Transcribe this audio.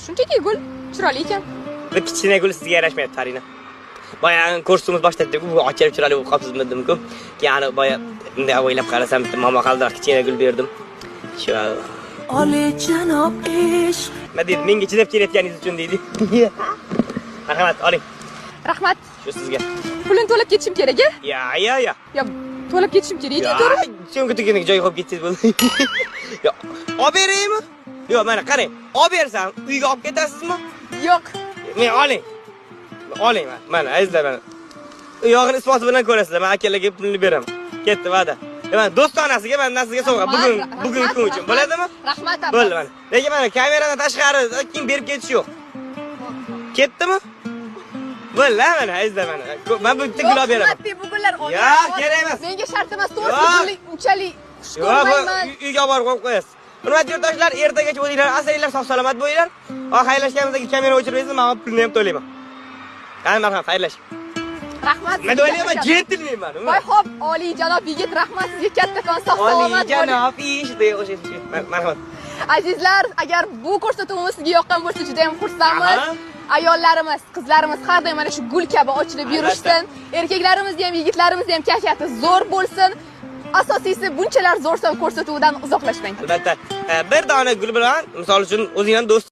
Shunchaki gul chiroyli ekan. Bir kichkina gul sizga yarashmayapti, Tarina. Boya kursimiz boshlatdik, bu ochilib chiroyli bo'lib qolibsiz dedim-ku. Keyin boya bunday o'ylab qarasam, bitta momo qaldiroq kichkina gul berdim. Shu Olijanob ishq. nima deydi? Menga chidab kelayotganingiz uchun deydi. Marhamat, oling. Rahmat. Shu sizga. Pulini to'lab ketishim kerak-a? Ya. Yo, to'lab ketishim kerak edi, to'g'ri? Chunki tuganik joyga olib ketsangiz bo'ldi. Yo, olib beraymi? Yo, mana qarang. Olib bersam, uyga olib ketasizmi? Yo'q. Men oling. Oling mana, azizlar mana. U yog'ini isboti bilan ko'rasizlar. Men akalarga pulni beraman. Ketdi, va'da. Men do'stonasiga man narsaga sovg'a. Bugun kun uchun bo'ladimi? Rahmat. Bo'ldi mana. Lekin mana kameradan tashqari keyin berib ketish yo'q. Ketdimi? Bo'ldi mana, azizlar mana. Men bu bitta gul olib beraman. Rahmat, bu gullar olib. Yo'q, kerak emas. Menga shart emas, to'g'ri, unchalik xush ko'rmayman. Uyga borib qo'yib qo'yasiz. Hurmatli yurtdoshlar, ertagacha o'zinglar asanglar, sog' salomat bo'linglar. Xayrlashganimizda kamera o'chirmaysiz, men pulni ham to'layman. Qani marhamat, xayrlash. Rahmat. Men o'ylayman, jentlmenman. Voy, xo'p, oliyjanob yigit, rahmat sizga kattakon sog' salomat bo'ling. Oliyjanob ish deya o'xshaysiz. Marhamat. Azizlar, agar bu ko'rsatuvimiz sizga yoqqan bo'lsa, juda ham xursandmiz. Ayollarimiz, qizlarimiz har doim mana shu gul kabi ochilib yurishsin. Erkaklarimiz ham, yigitlarimiz ham kayfiyati zo'r bo'lsin. Asosiysi bunchalar zo'rsan ko'rsatuvdan uzoqlashmang. Albatta, bir dona gul bilan, misol uchun, o'zingizdan do'st